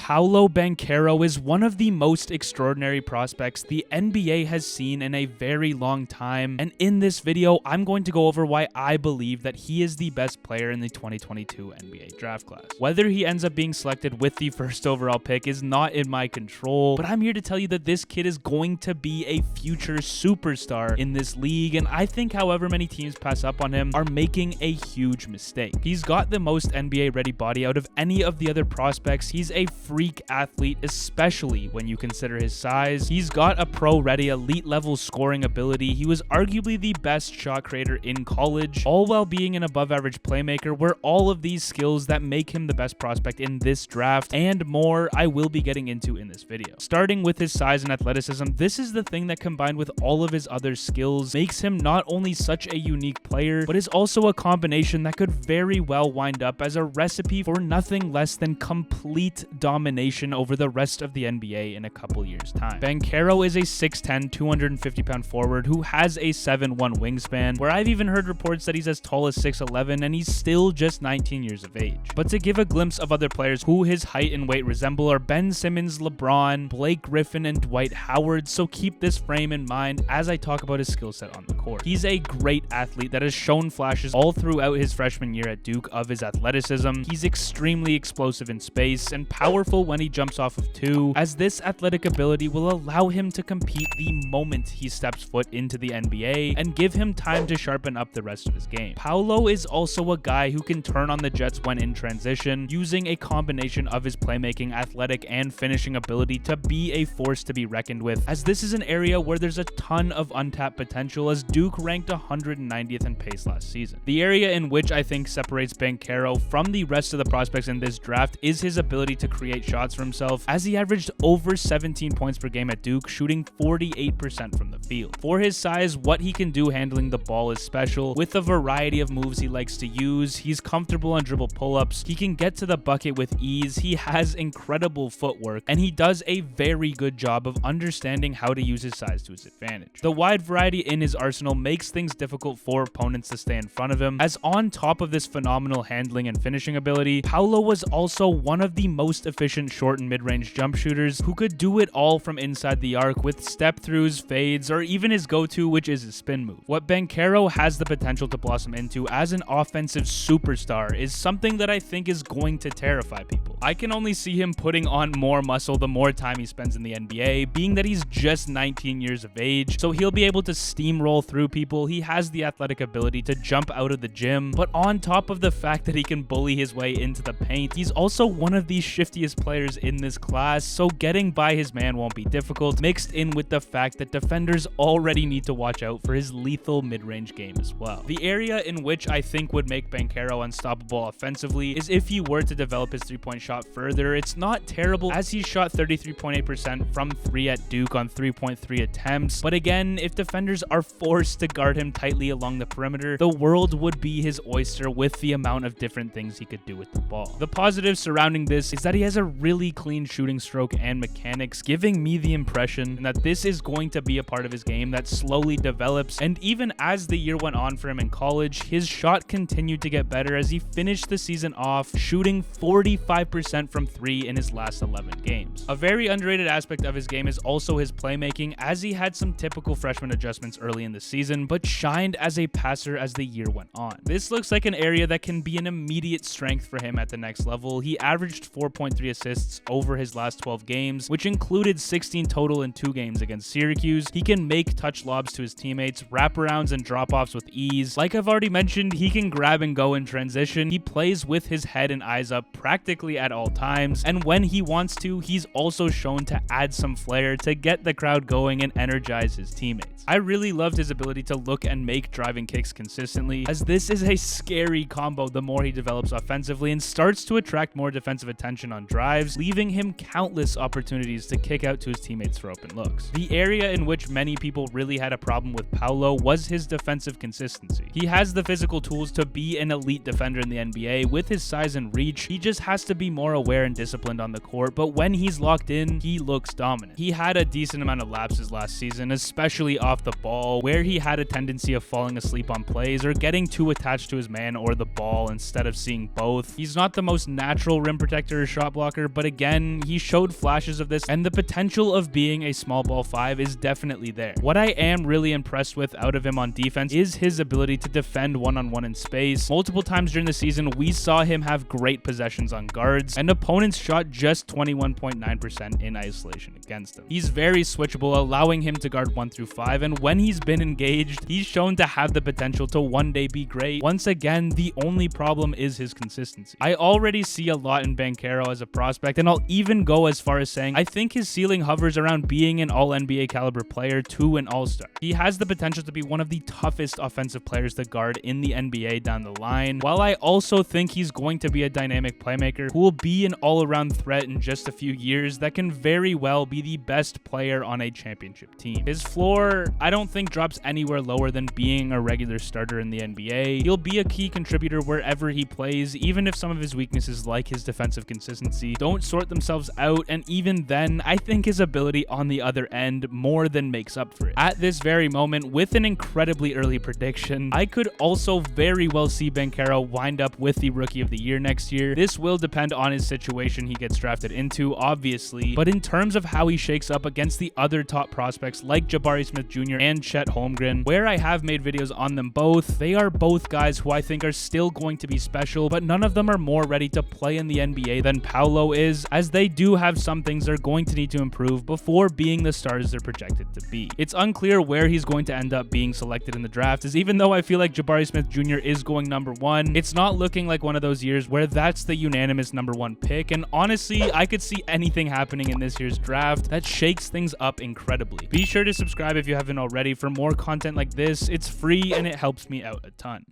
Paolo Banchero is one of the most extraordinary prospects the NBA has seen in a very long time, and in this video, I'm going to go over why I believe that he is the best player in the 2022 NBA draft class. Whether he ends up being selected with the first overall pick is not in my control, but I'm here to tell you that this kid is going to be a future superstar in this league, and I think however many teams pass up on him are making a huge mistake. He's got the most NBA ready body out of any of the other prospects. He's a freak athlete, especially when you consider his size. He's got a pro ready elite level scoring ability. He was arguably the best shot creator in college, all while being an above average playmaker, where all of these skills that make him the best prospect in this draft and more I will be getting into in this video. Starting with his size and athleticism, this is the thing that combined with all of his other skills makes him not only such a unique player, but is also a combination that could very well wind up as a recipe for nothing less than complete domination over the rest of the NBA in a couple years' time. Banchero is a 6'10", 250-pound forward who has a 7'1" wingspan, where I've even heard reports that he's as tall as 6'11", and he's still just 19 years of age. But to give a glimpse of other players who his height and weight resemble are Ben Simmons, LeBron, Blake Griffin, and Dwight Howard, so keep this frame in mind as I talk about his skill set on the court. He's a great athlete that has shown flashes all throughout his freshman year at Duke of his athleticism. He's extremely explosive in space and powerful when he jumps off of two, as this athletic ability will allow him to compete the moment he steps foot into the NBA and give him time to sharpen up the rest of his game. Paolo is also a guy who can turn on the Jets when in transition, using a combination of his playmaking, athletic, and finishing ability to be a force to be reckoned with, as this is an area where there's a ton of untapped potential, as Duke ranked 190th in pace last season. The area in which I think separates Banchero from the rest of the prospects in this draft is his ability to create shots for himself, as he averaged over 17 points per game at Duke, shooting 48% from the field. For his size, what he can do handling the ball is special. With a variety of moves he likes to use, he's comfortable on dribble pull-ups, he can get to the bucket with ease, he has incredible footwork, and he does a very good job of understanding how to use his size to his advantage. The wide variety in his arsenal makes things difficult for opponents to stay in front of him, as on top of this phenomenal handling and finishing ability, Paolo was also one of the most efficient short and mid-range jump shooters who could do it all from inside the arc with step-throughs, fades, or even his go-to, which is his spin move. What Banchero has the potential to blossom into as an offensive superstar is something that I think is going to terrify people. I can only see him putting on more muscle the more time he spends in the NBA, being that he's just 19 years of age, so he'll be able to steamroll through people. He has the athletic ability to jump out of the gym, but on top of the fact that he can bully his way into the paint, he's also one of the shiftiest players in this class, so getting by his man won't be difficult, mixed in with the fact that defenders already need to watch out for his lethal mid-range game as well. The area in which I think would make Banchero unstoppable offensively is if he were to develop his three-point shot further. It's not terrible, as he shot 33.8% from 3 at Duke on 3.3 attempts, but again, if defenders are forced to guard him tightly along the perimeter, the world would be his oyster with the amount of different things he could do with the ball. The positives surrounding this is that he has a really clean shooting stroke and mechanics, giving me the impression that this is going to be a part of his game that slowly develops, and even as the year went on for him in college, his shot continued to get better as he finished the season off shooting 45% from 3 in his last 11 games. A very underrated aspect of his game is also his playmaking, as he had some typical freshman adjustments early in the season, but shined as a passer as the year went on. This looks like an area that can be an immediate strength for him at the next level. He averaged 4.3 assists over his last 12 games, which included 16 total in 2 games against Syracuse. He can make touch lobs to his teammates, wraparounds, and drop-offs with ease. Like I've already mentioned, he can grab and go in transition. He plays with his head and eyes up practically at all times, and when he wants to, he's also shown to add some flair to get the crowd going and energize his teammates. I really loved his ability to look and make driving kicks consistently, as this is a scary combo the more he develops offensively and starts to attract more defensive attention on drives, leaving him countless opportunities to kick out to his teammates for open looks. The area in which many people really had a problem with Paolo was his defensive consistency. He has the physical tools to be an elite defender in the NBA. With his size and reach, he just has to be more aware and disciplined on the court, but when he's locked in, he looks dominant. He had a decent amount of lapses last season, especially off the ball, where he had a tendency of falling asleep on plays or getting too attached to his man or the ball instead of seeing both. He's not the most natural rim protector or shot blocker, blocker, but again, he showed flashes of this, and the potential of being a small ball 5 is definitely there. What I am really impressed with out of him on defense is his ability to defend one-on-one in space. Multiple times during the season, we saw him have great possessions on guards, and opponents shot just 21.9% in isolation against him. He's very switchable, allowing him to guard 1 through 5, and when he's been engaged, he's shown to have the potential to one day be great. Once again, the only problem is his consistency. I already see a lot in Banchero as a prospect, and I'll even go as far as saying I think his ceiling hovers around being an all-NBA caliber player to an all-star. He has the potential to be one of the toughest offensive players to guard in the NBA down the line, while I also think he's going to be a dynamic playmaker who will be an all-around threat in just a few years that can very well be the best player on a championship team. His floor, I don't think drops anywhere lower than being a regular starter in the NBA. He'll be a key contributor wherever he plays, even if some of his weaknesses like his defensive consistency don't sort themselves out, and even then, I think his ability on the other end more than makes up for it. At this very moment, with an incredibly early prediction, I could also very well see Banchero wind up with the Rookie of the Year next year. This will depend on his situation he gets drafted into, obviously, but in terms of how he shakes up against the other top prospects like Jabari Smith Jr. and Chet Holmgren, where I have made videos on them both, they are both guys who I think are still going to be special, but none of them are more ready to play in the NBA than Paolo is, as they do have some things they're going to need to improve before being the stars they're projected to be. It's unclear where he's going to end up being selected in the draft, as even though I feel like Jabari Smith Jr. is going number 1, it's not looking like one of those years where that's the unanimous number 1 pick, and honestly, I could see anything happening in this year's draft that shakes things up incredibly. Be sure to subscribe if you haven't already for more content like this. It's free and it helps me out a ton.